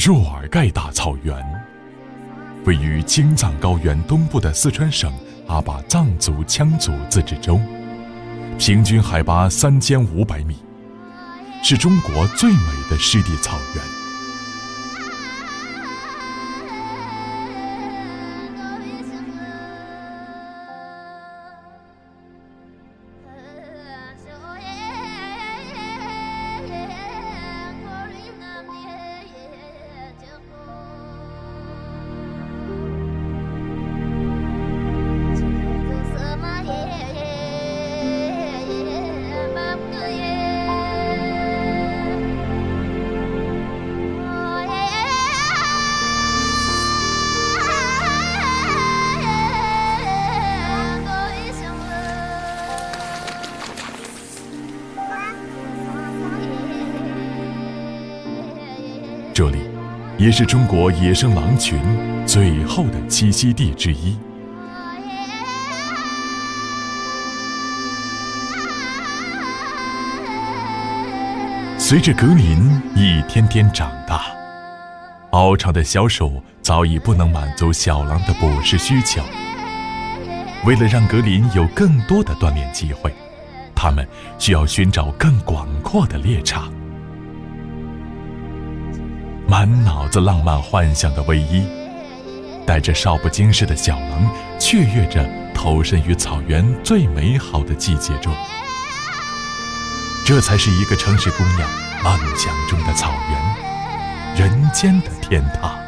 若尔盖大草原，位于青藏高原东部的四川省阿坝藏族羌族自治州，平均海拔3500米，是中国最美的湿地草原。这里也是中国野生狼群最后的栖息地之一。随着格林一天天长大，凹长的小手早已不能满足小狼的捕食需求。为了让格林有更多的锻炼机会，他们需要寻找更广阔的猎场。满脑子浪漫幻想的卫一，带着少不经事的小狼，雀跃着投身于草原最美好的季节中。这才是一个城市姑娘梦想中的草原，人间的天堂。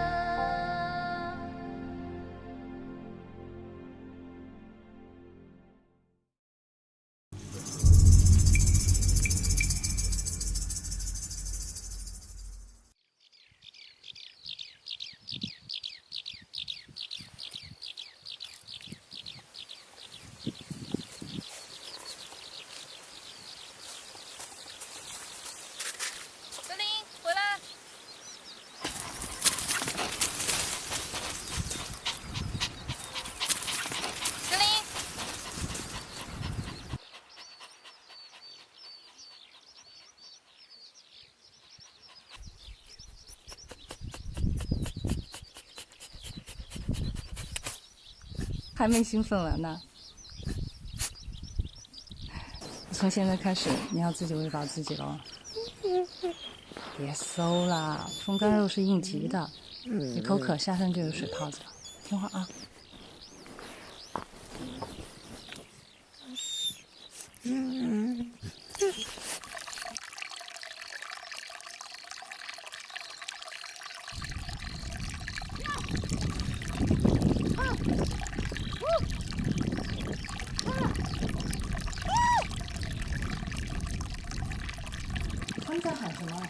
还没兴奋完呢。从现在开始，你要自己喂饱自己了。别搜啦，风干肉是应急的。你口渴，下山就有水泡子了。听话啊。他们在喊什么？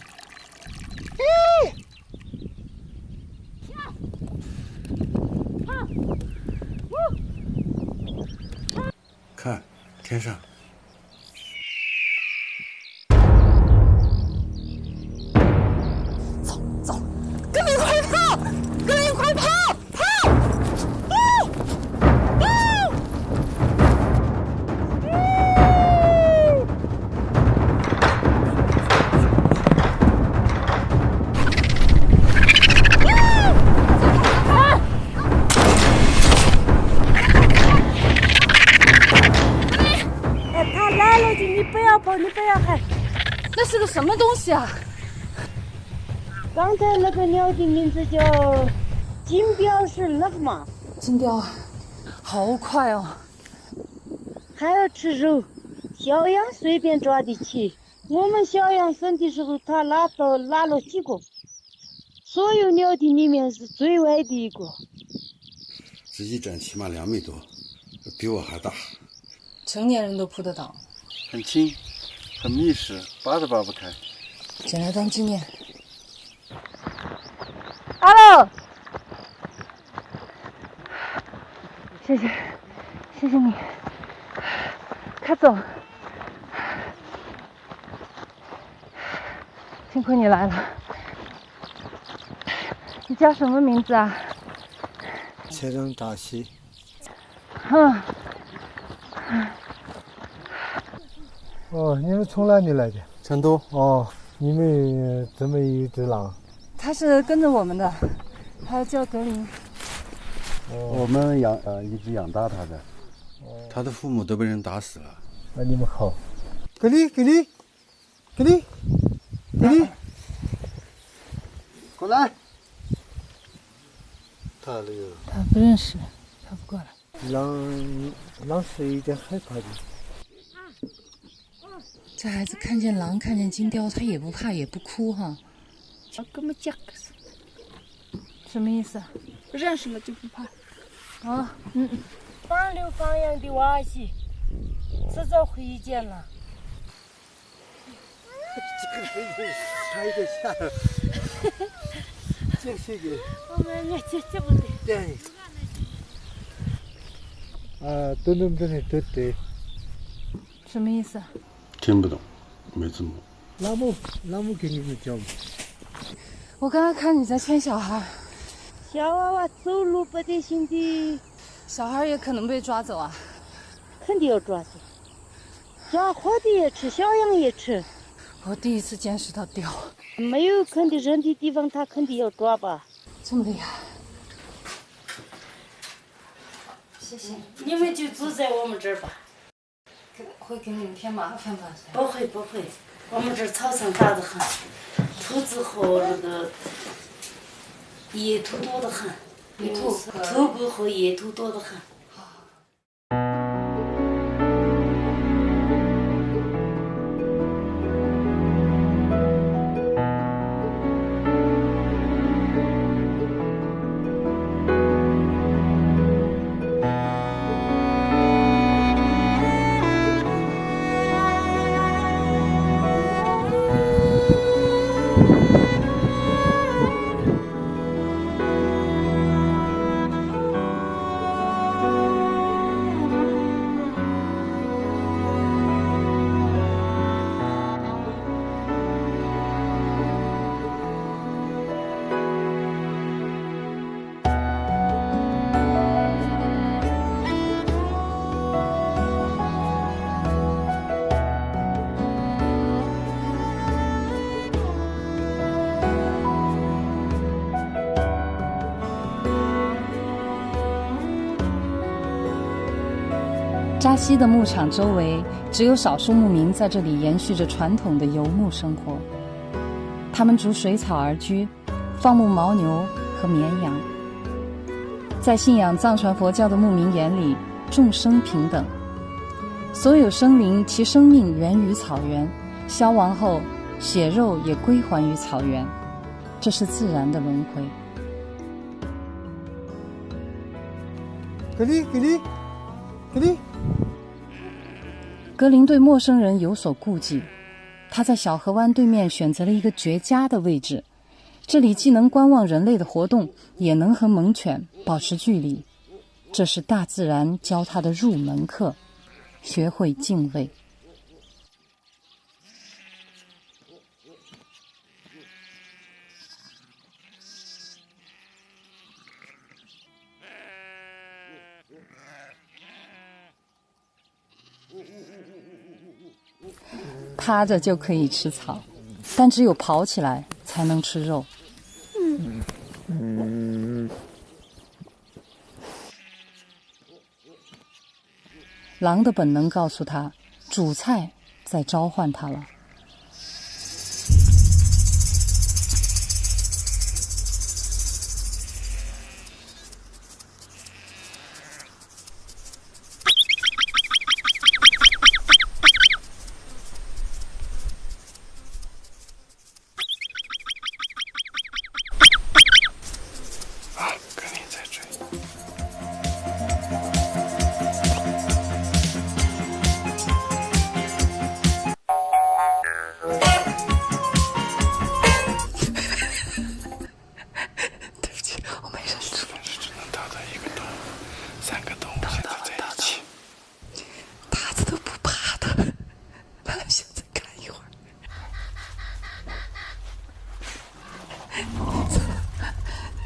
看，天上。走，跟你快跑！跟你快跑！你不要喊！那是个什么东西啊？刚才那个鸟的名字叫金标，是那个嘛？金雕，好快哦！还要吃肉，小羊随便抓得起。我们小羊生的时候，它拉了几个，所有鸟的里面是最矮的一个。这一站起码2米多，比我还大。成年人都扑得倒。很轻，很密实，拔都拔不开。捡来当纪念。Hello， 谢谢你，快走，幸亏你来了。你叫什么名字啊？切成大西。哦，你们从哪里来的？成都。哦，你们这么一只狼，它是跟着我们的，它叫格林。我们一直养大它的，它的父母都被人打死了。那你们好，格林，过来。他那个它不认识，它不过来。狼是有点害怕的。这孩子看见狼、看见金雕，他也不怕，也不哭哈。跟我们讲个什么意思啊？认识了就不怕。啊，放流放养的娃些，迟早回见了。差一点下了，这个我们也这不对。对。都能对。什么意思啊？听不懂，没字幕。那么给你们讲。我刚刚看你在牵小孩，小娃娃走路不得行的，小孩也可能被抓走啊。肯定要抓走。抓活的也吃，小羊也吃。我第一次见识到雕，没有肯定人的地方，他肯定要抓吧。这么厉害。谢谢。你们就住在我们这儿吧。会给你们添麻烦吧？不会，我们这儿草场大得很，兔子和那个野兔多得很，兔狗和野兔多得很。扎西的牧场周围只有少数牧民在这里延续着传统的游牧生活，他们逐水草而居，放牧牦牛和绵羊。在信仰藏传佛教的牧民眼里，众生平等，所有生灵其生命源于草原，消亡后血肉也归还于草原，这是自然的轮回。格林。格林对陌生人有所顾忌，他在小河湾对面选择了一个绝佳的位置，这里既能观望人类的活动，也能和猛犬保持距离。这是大自然教他的入门课，学会敬畏。趴着就可以吃草，但只有跑起来才能吃肉。狼的本能告诉他，主菜在召唤他了。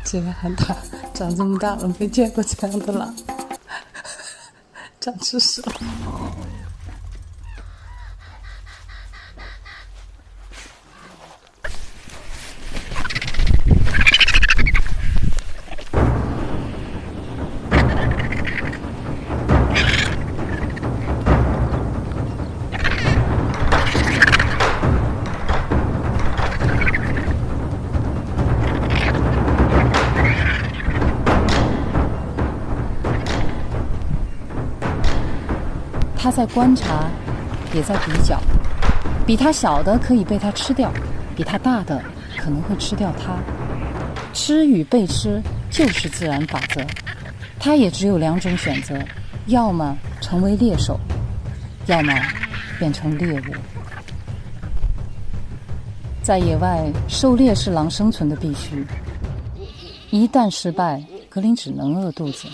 这个喊他长这么大了没见过这样的狼，长知识了。在观察，也在比较。比它小的可以被它吃掉，比它大的可能会吃掉它。吃与被吃就是自然法则，它也只有2种选择，要么成为猎手，要么变成猎物。在野外，狩猎是狼生存的必须。一旦失败，格林只能饿肚子。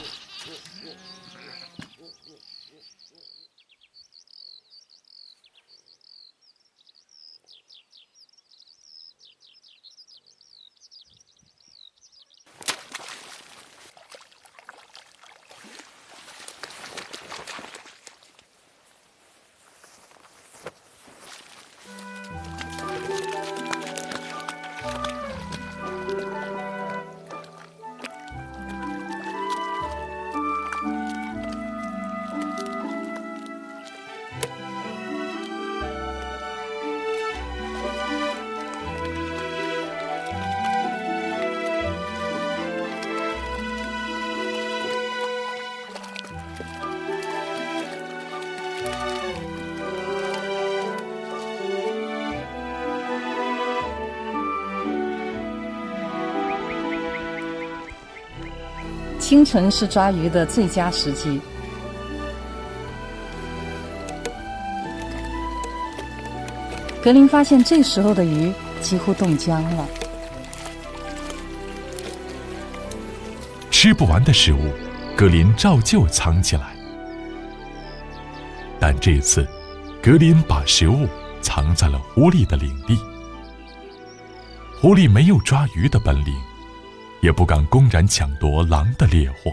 清晨是抓鱼的最佳时机。格林发现这时候的鱼几乎冻僵了。吃不完的食物，格林照旧藏起来。但这次，格林把食物藏在了狐狸的领地。狐狸没有抓鱼的本领，也不敢公然抢夺狼的猎获。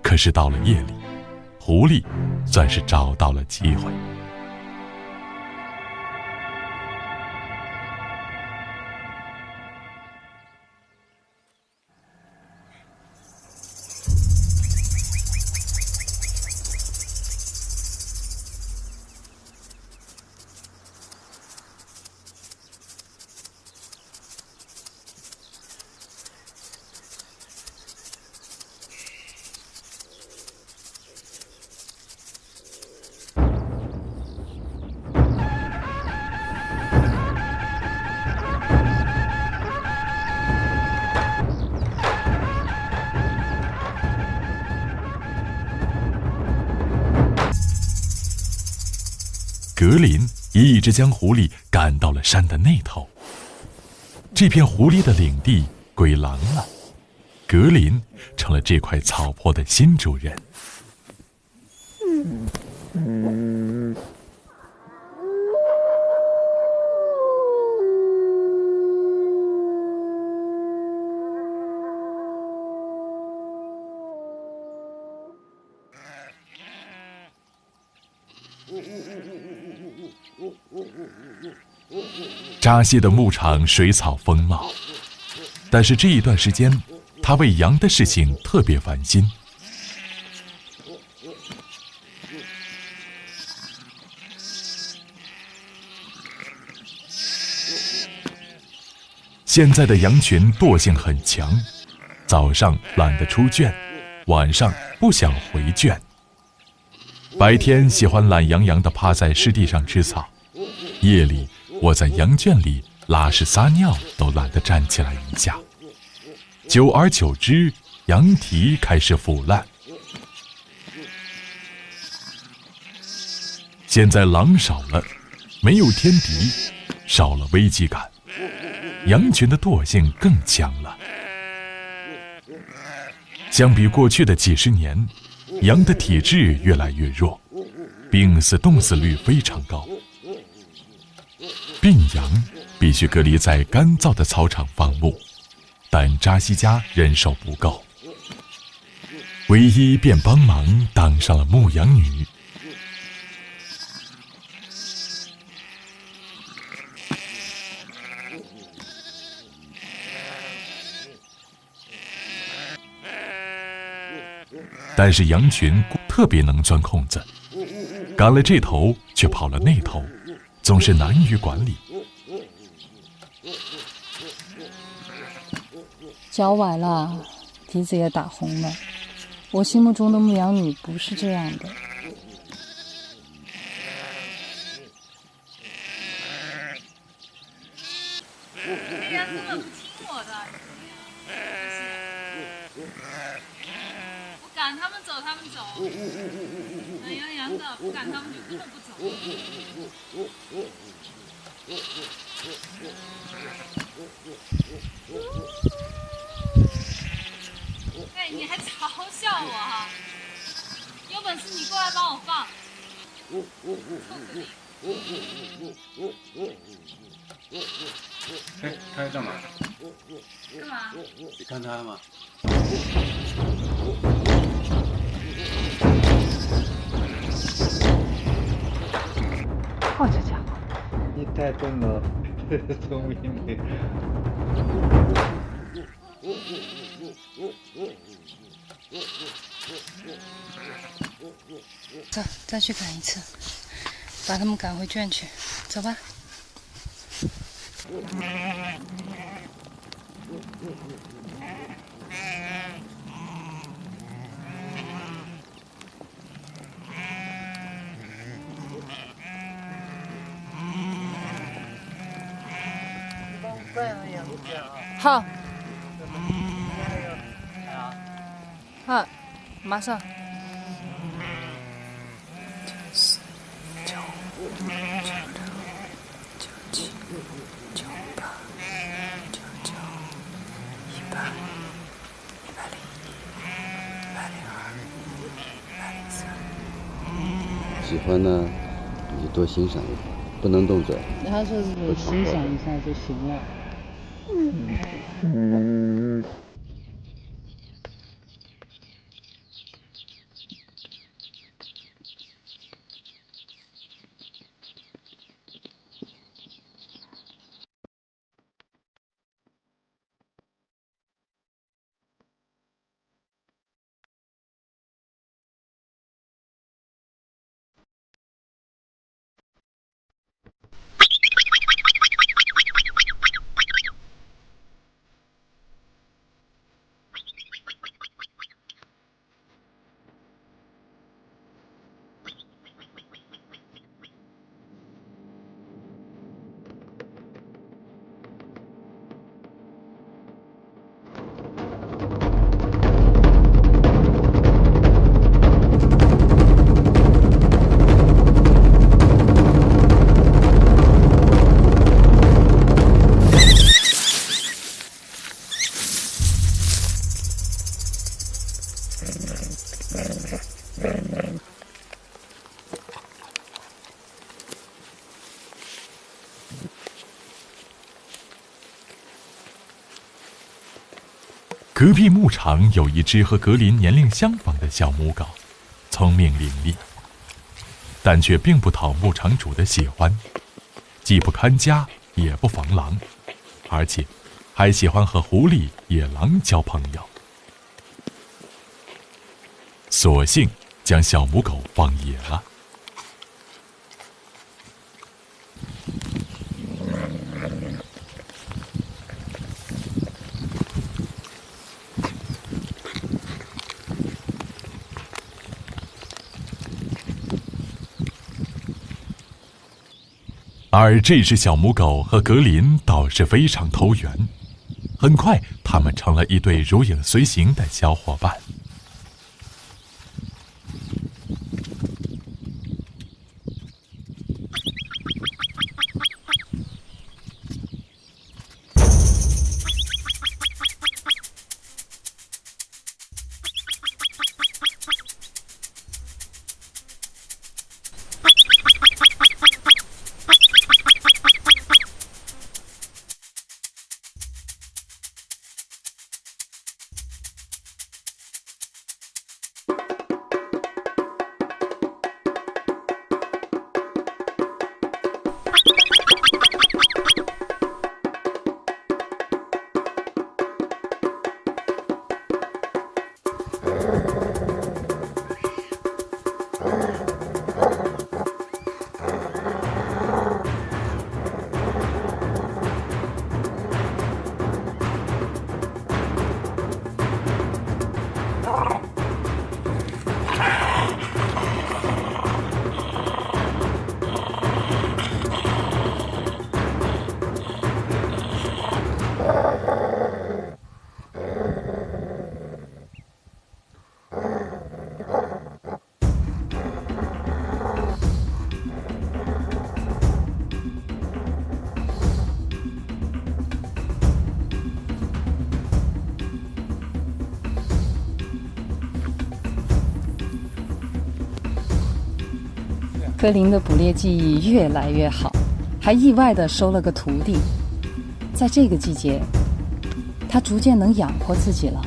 可是到了夜里，狐狸算是找到了机会。格林一直将狐狸赶到了山的那头。这片狐狸的领地归狼了，格林成了这块草坡的新主人。扎西的牧场水草丰茂，但是这一段时间，他为羊的事情特别烦心。现在的羊群惰性很强，早上懒得出圈，晚上不想回圈。白天喜欢懒洋洋地趴在湿地上吃草，夜里窝在羊圈里拉屎撒尿都懒得站起来一下。久而久之，羊蹄开始腐烂。现在狼少了，没有天敌，少了危机感，羊群的惰性更强了。相比过去的几十年，羊的体质越来越弱，病死冻死率非常高。病羊必须隔离在干燥的草场放牧，但扎西家人手不够，唯一便帮忙当上了牧羊女。但是羊群特别能钻空子，赶了这头却跑了那头，总是难于管理。脚崴了，鼻子也打红了。我心目中的牧羊女不是这样的。这羊根本不听我的，我赶他们走，他们走；懒洋洋的，不赶他们就根本不走。哎，你还嘲笑我哈！有本事你过来帮我放。哎，他在干嘛？干嘛？你看他吗？好这家伙！你太笨了，聪明的。走，再去赶一次，把他们赶回圈去。走吧。好。好，马上。94、95、96、97、98、99、100、101、102、103。喜欢呢，你就多欣赏一会儿，不能动嘴。他说是欣赏一下就行了。隔壁牧场有一只和格林年龄相仿的小母狗，聪明伶俐，但却并不讨牧场主的喜欢，既不看家，也不防狼，而且还喜欢和狐狸、野狼交朋友，索性将小母狗放野了。而这只小母狗和格林倒是非常投缘，很快他们成了一对如影随形的小伙伴。菲林的捕猎技艺越来越好，还意外地收了个徒弟。在这个季节，他逐渐能养活自己了。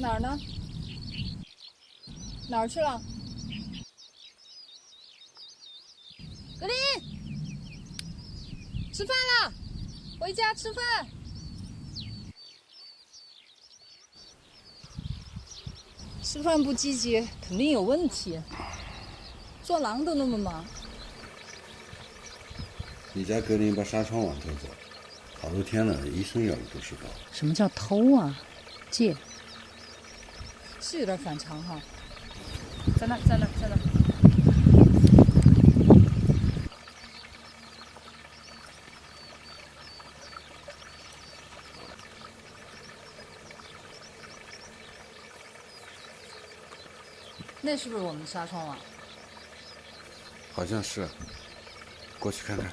哪儿呢？哪儿去了？格林，吃饭了，回家吃饭。吃饭不积极，肯定有问题。做狼都那么忙。你家格林把纱窗往偷走，好多天了，医生要的不知道。什么叫偷啊？借。是有点反常哈。在那，在那，在那。那是不是我们的纱窗网？好像是。过去看看。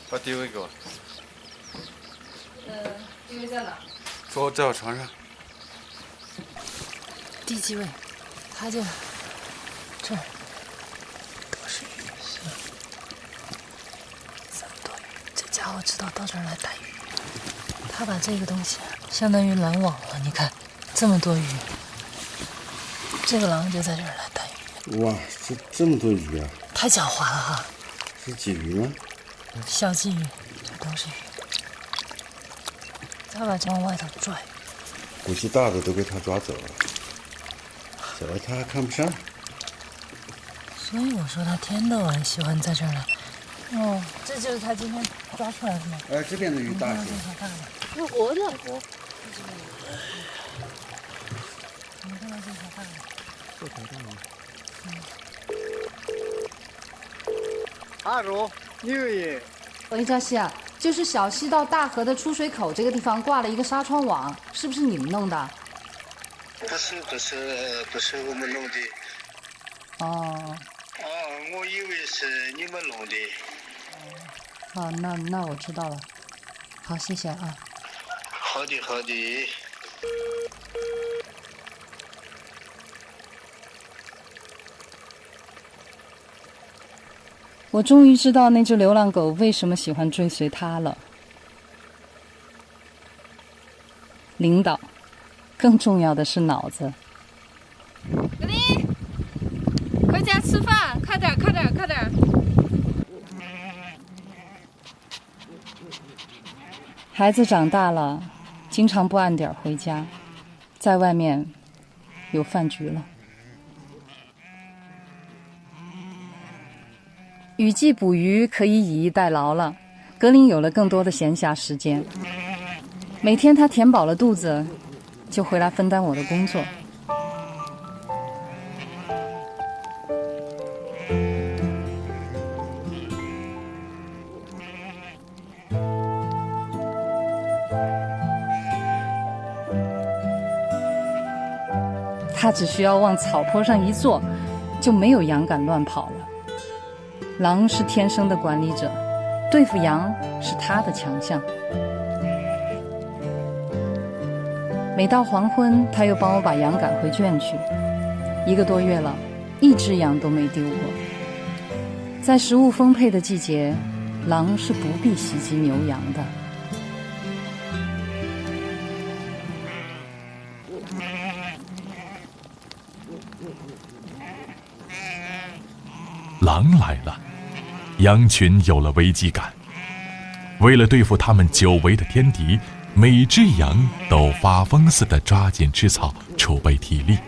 把地位给我。地位在哪？坐在我床上。第几位？他就这儿，都是鱼。是。这么多鱼，这家伙知道到这儿来逮鱼。他把这个东西相当于拦网了，你看，这么多鱼，这个狼就在这儿来逮鱼。哇，这么多鱼啊！太狡猾了哈！是鲫鱼吗？小鲫鱼，这都是鱼。他把这往外头拽。估计大的都被他抓走了。小的他还看不上，所以我说他天到晚喜欢在这儿来。哦，这就是他今天抓出来的吗？这边的鱼大些。是活的。你看到这条大的？这条大吗？ 하루 뉴이一家西啊，就是小溪到大河的出水口这个地方挂了一个纱窗网，是不是你们弄的？不是我们弄的。哦。我以为是你们弄的。好，那我知道了。好，谢谢啊。好的。我终于知道那只流浪狗为什么喜欢追随它了。领导，更重要的是脑子。格林，回家吃饭，快点！孩子长大了，经常不按点回家，在外面有饭局了。雨季捕鱼可以以逸待劳了，格林有了更多的闲暇时间。每天他填饱了肚子，就回来分担我的工作。他只需要往草坡上一坐，就没有羊敢乱跑了。狼是天生的管理者，对付羊是他的强项。每到黄昏，他又帮我把羊赶回圈去。1个多月了，一只羊都没丢过。在食物丰沛的季节，狼是不必袭击牛羊的。狼来了，羊群有了危机感。为了对付他们久违的天敌，每只羊都发疯似的抓紧吃草，储备体力，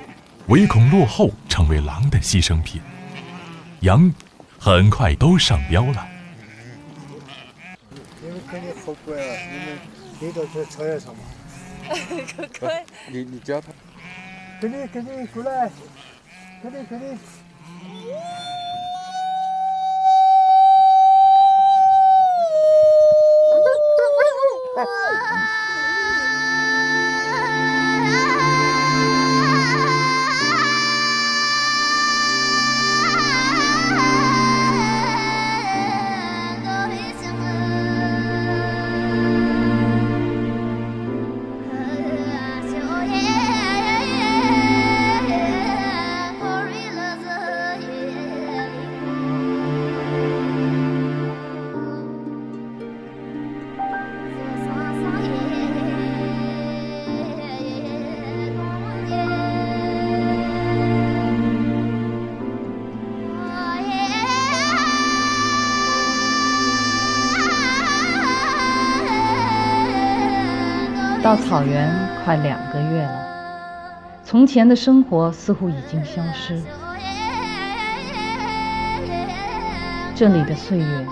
唯恐落后成为狼的牺牲品。羊很快都上标了。你们肯定好乖啊！你们飞到这草原上吗？可以。你教他。肯定出来，肯定。到草原快2个月了，从前的生活似乎已经消失。这里的岁月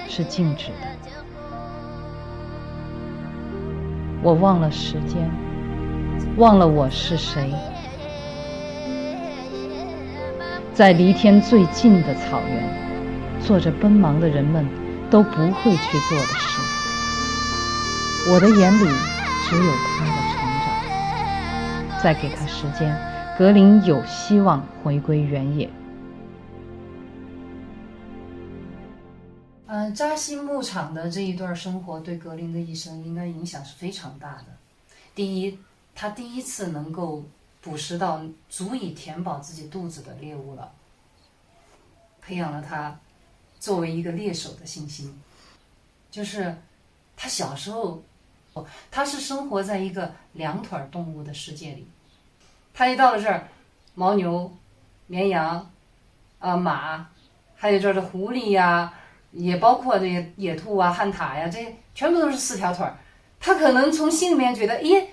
是静止的，我忘了时间，忘了我是谁。在离天最近的草原，做着奔忙的人们都不会去做的事。我的眼里只有他的成长，再给他时间，格林有希望回归原野。扎西牧场的这一段生活对格林的一生应该影响是非常大的。第一，他第一次能够捕食到足以填饱自己肚子的猎物了，培养了他作为一个猎手的信心。就是他小时候他是生活在一个2腿动物的世界里，他一到了这儿，牦牛、绵羊、马，还有这儿的狐狸呀，也包括这些野兔啊、旱獭呀，这全部都是4条腿。他可能从心里面觉得，咦，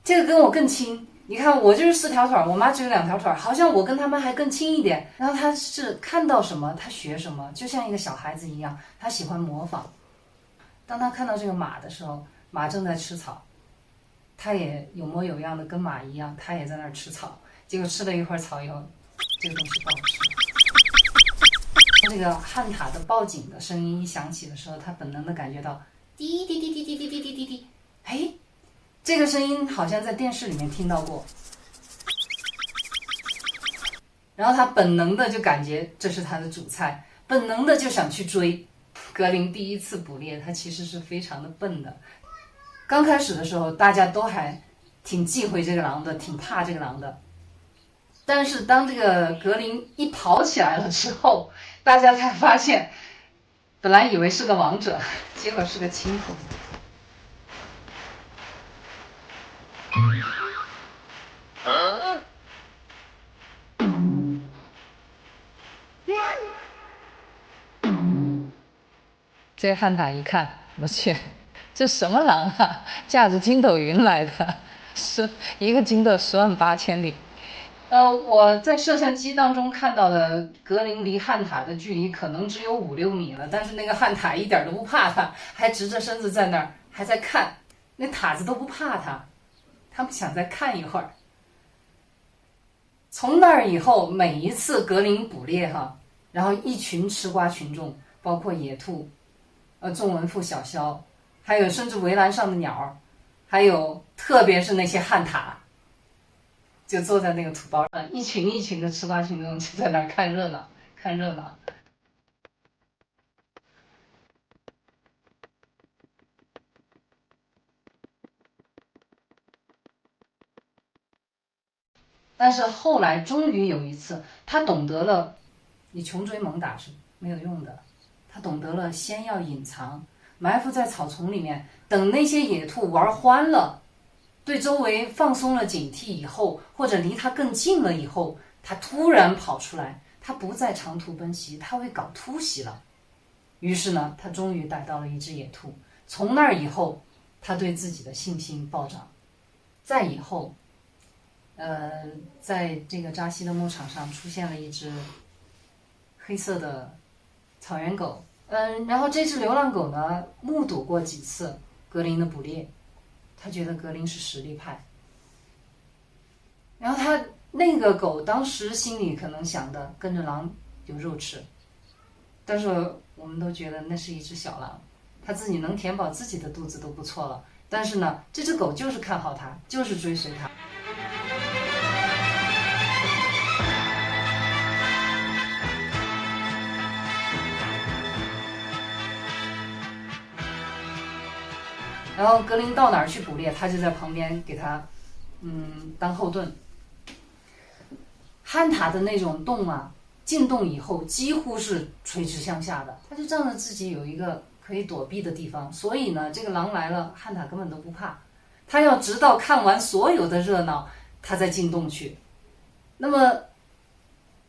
这个跟我更亲。你看我就是4条腿，我妈只有2条腿，好像我跟他们还更亲一点。然后他是看到什么他学什么，就像一个小孩子一样，他喜欢模仿。当他看到这个马的时候，马正在吃草，他也有模有样的跟马一样，他也在那儿吃草。结果吃了一会儿草以后，这个东西不好吃。这个旱獭的报警的声音一响起的时候，他本能的感觉到滴滴滴滴滴滴滴滴滴滴，哎，这个声音好像在电视里面听到过。然后他本能的就感觉这是他的主菜，本能的就想去追。格林第一次捕猎，他其实是非常的笨的。刚开始的时候，大家都还挺忌讳这个狼的，挺怕这个狼的。但是当这个格林一跑起来了之后，大家才发现，本来以为是个王者，结果是个青蜂。这个旱獭一看，我去，这什么狼啊？驾着筋斗云来的，是一个筋斗108000里。我在摄像机当中看到的格林离旱獭的距离可能只有5-6米了，但是那个旱獭一点都不怕他，还直着身子在那儿，还在看，那獭子都不怕他，他们想再看一会儿。从那儿以后，每一次格林捕猎然后一群吃瓜群众，包括野兔。仲文富小枭，还有甚至围栏上的鸟，还有特别是那些旱獭，就坐在那个土包上，一群一群的吃瓜群众就在那儿看热闹，看热闹。但是后来终于有一次，他懂得了，你穷追猛打是没有用的。他懂得了先要隐藏，埋伏在草丛里面，等那些野兔玩欢了，对周围放松了警惕以后，或者离他更近了以后，他突然跑出来，他不再长途奔袭，他会搞突袭了。于是呢，他终于逮到了一只野兔。从那儿以后，他对自己的信心暴涨。再以后，在这个扎西的牧场上出现了一只黑色的草原狗。然后这只流浪狗呢，目睹过几次格林的捕猎，他觉得格林是实力派。然后他那个狗当时心里可能想的，跟着狼有肉吃，但是我们都觉得那是一只小狼，它自己能填饱自己的肚子都不错了。但是呢，这只狗就是看好它，就是追随它。然后格林到哪儿去捕猎，他就在旁边给他，当后盾。旱獭的那种洞啊，进洞以后几乎是垂直向下的，他就仗着自己有一个可以躲避的地方，所以呢，这个狼来了，旱獭根本都不怕。他要直到看完所有的热闹，他再进洞去。那么，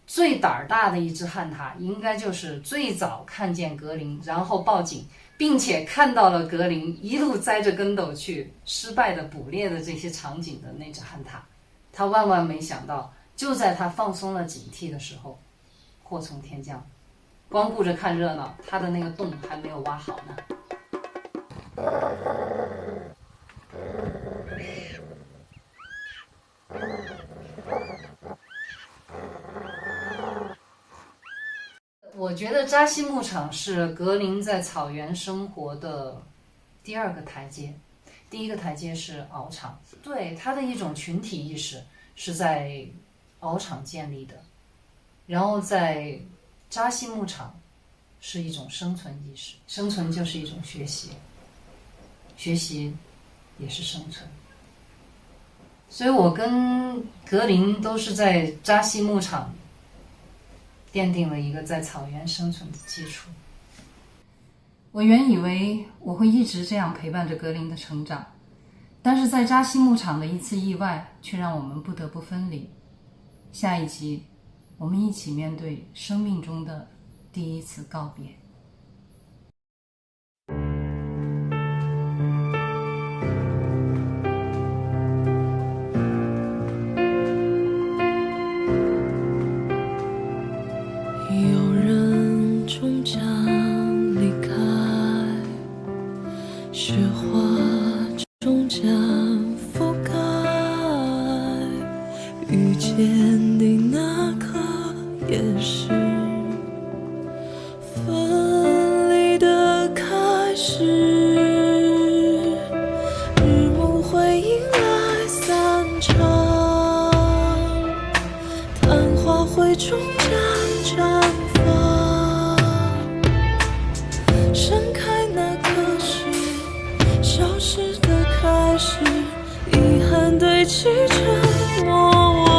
最胆儿大的一只旱獭，应该就是最早看见格林，然后报警。并且看到了格林一路栽着跟斗去失败的捕猎的这些场景的那只旱獭，他万万没想到，就在他放松了警惕的时候，祸从天降，光顾着看热闹，他的那个洞还没有挖好呢。我觉得扎西牧场是格林在草原生活的第2个台阶，第1个台阶是獒场，对他的一种群体意识是在獒场建立的，然后在扎西牧场是一种生存意识，生存就是一种学习，学习也是生存。所以我跟格林都是在扎西牧场奠定了一个在草原生存的基础。我原以为我会一直这样陪伴着格林的成长，但是在扎西牧场的一次意外却让我们不得不分离。下一集我们一起面对生命中的第一次告别。有人终将离开，雪花终将覆盖，遇见的那刻也是绽绽放，盛开那刻是消失的开始，遗憾堆砌成莫忘。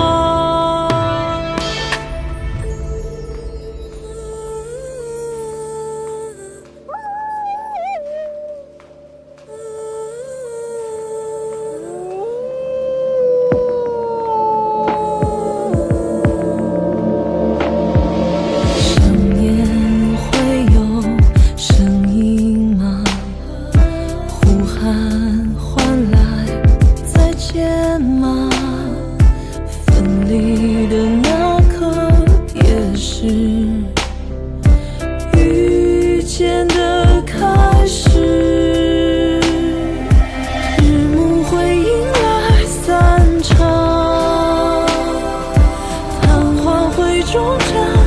中间